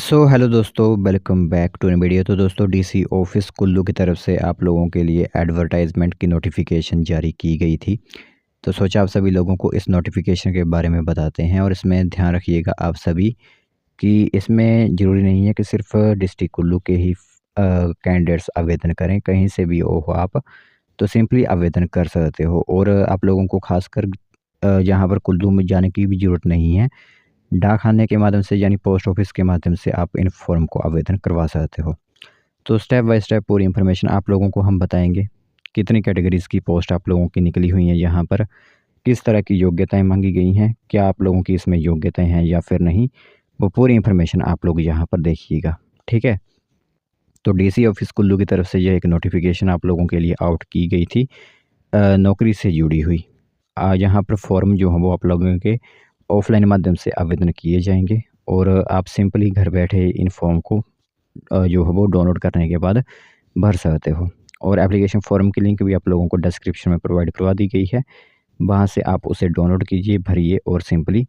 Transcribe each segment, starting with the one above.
Hello दोस्तों, welcome back to an video. तो दोस्तों, डीसी ऑफिस कुल्लू की तरफ से आप लोगों के लिए एडवर्टाइजमेंट की नोटिफिकेशन जारी की गई थी। तो सोचा आप सभी लोगों को इस नोटिफिकेशन के बारे में बताते हैं। और इसमें ध्यान रखिएगा आप सभी कि इसमें ज़रूरी नहीं है कि सिर्फ डिस्ट्रिक्ट कुल्लू के ही कैंडिडेट्स आवेदन करें। कहीं से भी हो आप तो सिंपली आवेदन कर सकते हो। और आप लोगों को खासकर यहाँ पर कुल्लू में जाने की भी ज़रूरत नहीं है। डाकखाने के माध्यम से यानी पोस्ट ऑफिस के माध्यम से आप इन फॉर्म को आवेदन करवा सकते हो। तो स्टेप बाय स्टेप पूरी इन्फॉर्मेशन आप लोगों को हम बताएंगे। कितनी कैटेगरीज़ की पोस्ट आप लोगों की निकली हुई हैं यहाँ पर, किस तरह की योग्यताएं मांगी गई हैं, क्या आप लोगों की इसमें योग्यताएं हैं या फिर नहीं, वो पूरी इन्फॉर्मेशन आप लोग यहाँ पर देखिएगा। ठीक है। तो डीसी ऑफिस कुल्लू की तरफ से यह एक नोटिफिकेशन आप लोगों के लिए आउट की गई थी, नौकरी से जुड़ी हुई। यहाँ पर फॉर्म जो है वो आप लोगों के ऑफलाइन माध्यम से आवेदन किए जाएंगे। और आप सिंपली घर बैठे इन फॉर्म को जो है वो डाउनलोड करने के बाद भर सकते हो। और एप्लीकेशन फॉर्म की लिंक भी आप लोगों को डिस्क्रिप्शन में प्रोवाइड करवा दी गई है। वहाँ से आप उसे डाउनलोड कीजिए, भरिए और सिंपली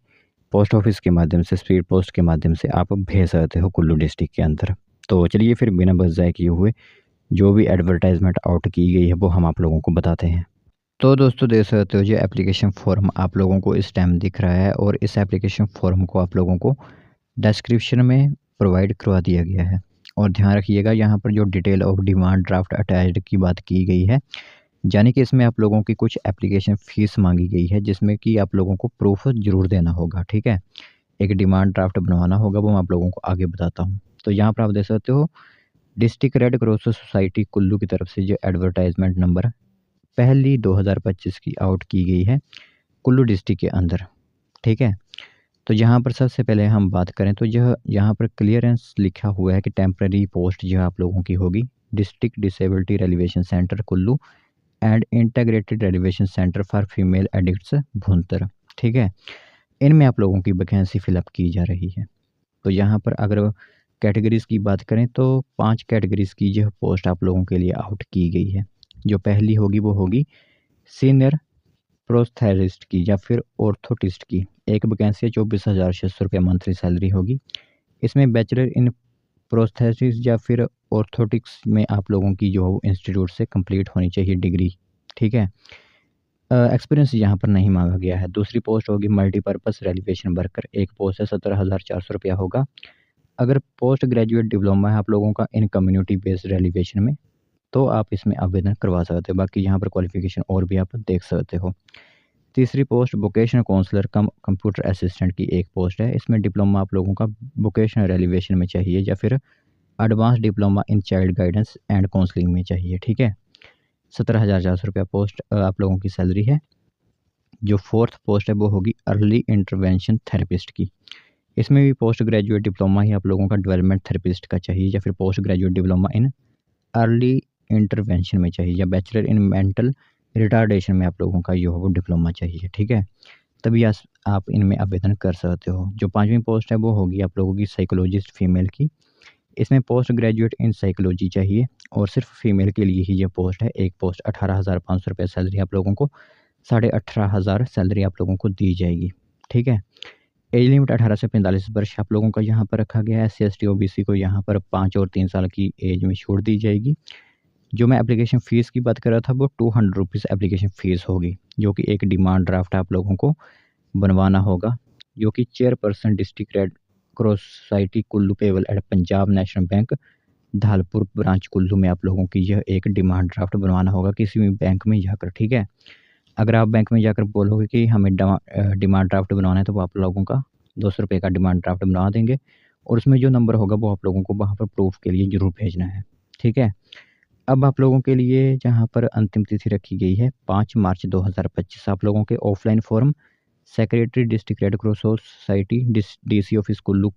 पोस्ट ऑफिस के माध्यम से, स्पीड पोस्ट के माध्यम से आप भेज सकते हो कुल्लू डिस्ट्रिक्ट के अंदर। तो चलिए फिर बिना बस जाए किए हुए जो भी एडवर्टाइजमेंट आउट की गई है वो हम आप लोगों को बताते हैं। तो दोस्तों, देख सकते हो जो एप्लीकेशन फ़ॉर्म आप लोगों को इस टाइम दिख रहा है, और इस एप्लीकेशन फ़ॉर्म को आप लोगों को डिस्क्रिप्शन में प्रोवाइड करवा दिया गया है। और ध्यान रखिएगा, यहाँ पर जो detail of demand draft attached की बात की गई है, यानी कि इसमें आप लोगों की कुछ एप्लीकेशन फ़ीस मांगी गई है, जिसमें कि आप लोगों को प्रूफ ज़रूर देना होगा। ठीक है। एक डिमांड ड्राफ्ट बनवाना होगा, वो मैं आप लोगों को आगे बताता हूँ। तो यहाँ पर आप देख सकते हो, district Red Cross society Kullu की तरफ से जो एडवर्टाइजमेंट नंबर पहली 2025 की आउट की गई है कुल्लू डिस्ट्रिक्ट के अंदर। ठीक है। तो यहाँ पर सबसे पहले हम बात करें तो यह यहाँ पर क्लियरेंस लिखा हुआ है कि टेम्प्रेरी पोस्ट यह आप लोगों की होगी district disability rehabilitation centre Kullu and integrated rehabilitation centre for female addicts Bhuntar. ठीक है। इनमें आप लोगों की वैकेंसी फिलअप की जा रही है। तो यहाँ पर अगर कैटेगरीज़ की बात करें तो 5 कैटेगरीज़ की यह पोस्ट आप लोगों के लिए आउट की गई है। जो पहली होगी वो होगी सीनियर प्रोस्थेरिस्ट की या फिर ऑर्थोटिस्ट की। एक वैकेंसी 24,600 रुपये मंथली सैलरी होगी। इसमें बैचलर इन प्रोस्थेसिस या फिर ऑर्थोटिक्स में आप लोगों की जो हो इंस्टीट्यूट से कंप्लीट होनी चाहिए डिग्री। ठीक है। एक्सपीरियंस यहाँ पर नहीं मांगा गया है। दूसरी पोस्ट होगी मल्टीपर्पज़ रेलिवेशन वर्कर। एक पोस्ट है 17,400 रुपया होगा। अगर पोस्ट ग्रेजुएट डिप्लोमा है आप लोगों का इन कम्युनिटी बेस्ड रेलिवेशन में, तो आप इसमें आवेदन करवा सकते हो। बाकी यहाँ पर क्वालिफ़िकेशन और भी आप देख सकते हो। तीसरी पोस्ट वोकेशनल काउंसलर कम कंप्यूटर असिस्टेंट की एक पोस्ट है। इसमें डिप्लोमा आप लोगों का वोकेशनल रेलिवेशन में चाहिए या फिर advance diploma in child guidance and counselling में चाहिए। ठीक है। 17,400 रुपया पोस्ट आप लोगों की सैलरी है। जो फोर्थ पोस्ट है वो होगी अर्ली इंटरवेंशन थेरेपिस्ट की। इसमें भी पोस्ट ग्रेजुएट डिप्लोमा ही आप लोगों का डेवलपमेंट थेरेपिस्ट का चाहिए या फिर post graduate diploma in early intervention में चाहिए या बैचलर इन मेंटल रिटार्डेशन में आप लोगों का ये हो वो डिप्लोमा चाहिए। ठीक है। तभी आप इनमें आवेदन कर सकते हो। जो 5वीं पोस्ट है वो होगी आप लोगों की साइकोलॉजिस्ट फीमेल की। इसमें पोस्ट ग्रेजुएट इन साइकोलॉजी चाहिए और सिर्फ फीमेल के लिए ही ये पोस्ट है। एक पोस्ट 18,500 रुपये सैलरी आप लोगों को, 18,500 सैलरी आप लोगों को दी जाएगी। ठीक है। एज लिमिट 18 से 45 वर्ष आप लोगों का यहाँ पर रखा गया है। SC ST OBC को यहाँ पर 5 और 3 साल की एज में छूट दी जाएगी। जो मैं एप्लीकेशन फ़ीस की बात कर रहा था वो 200 रुपीज़ एप्लीकेशन फ़ीस होगी, जो कि एक डिमांड ड्राफ्ट आप लोगों को बनवाना होगा, जो कि chairperson district Red Cross society Kullu payable at Punjab National Bank Dhalpur branch Kullu में आप लोगों की यह एक डिमांड ड्राफ्ट बनवाना होगा किसी भी बैंक में जाकर। ठीक है। अगर आप बैंक में जाकर बोलोगे कि हमें डिमांड ड्राफ्ट बनवाना है तो वो आप लोगों का 200 रुपये का डिमांड ड्राफ्ट बनवा देंगे। और उसमें जो नंबर होगा वो आप लोगों को वहाँ पर प्रूफ के लिए ज़रूर भेजना है। ठीक है। अब आप लोगों के लिए जहाँ पर अंतिम तिथि रखी गई है 5 मार्च 2025। आप लोगों के offline form secretary district Red Cross society DC office Kullu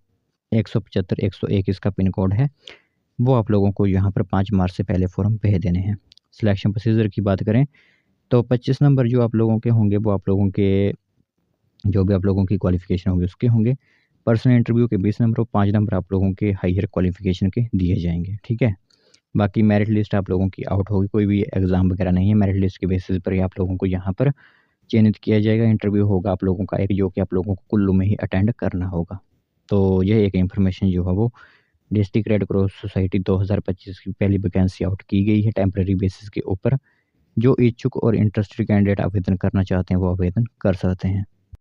175 101 इसका पिन कोड है। वो आप लोगों को यहाँ पर 5 मार्च से पहले फॉर्म भेज देने हैं। सिलेक्शन प्रोसीजर की बात करें तो 25 नंबर जो आप लोगों के होंगे वो आप लोगों के जो भी आप लोगों की क्वालिफ़िकेशन होगी उसके होंगे। पर्सनल इंटरव्यू के 20 नंबर और 5 नंबर आप लोगों के हायर क्वालिफ़िकेशन के दिए जाएंगे। ठीक है। बाकी मेरिट लिस्ट आप लोगों की आउट होगी, कोई भी एग्ज़ाम वगैरह नहीं है। मेरिट लिस्ट के बेसिस पर ही आप लोगों को यहाँ पर चयनित किया जाएगा। इंटरव्यू होगा आप लोगों का एक, जो कि आप लोगों को कुल्लू में ही अटेंड करना होगा। तो यह एक इन्फॉर्मेशन जो है वो डिस्ट्रिक्ट रेड क्रॉस सोसाइटी 2025 की पहली वैकेंसी आउट की गई है टेम्परेरी बेसिस के ऊपर। जो इच्छुक और इंटरेस्टेड कैंडिडेट आवेदन करना चाहते हैं वो आवेदन कर सकते हैं।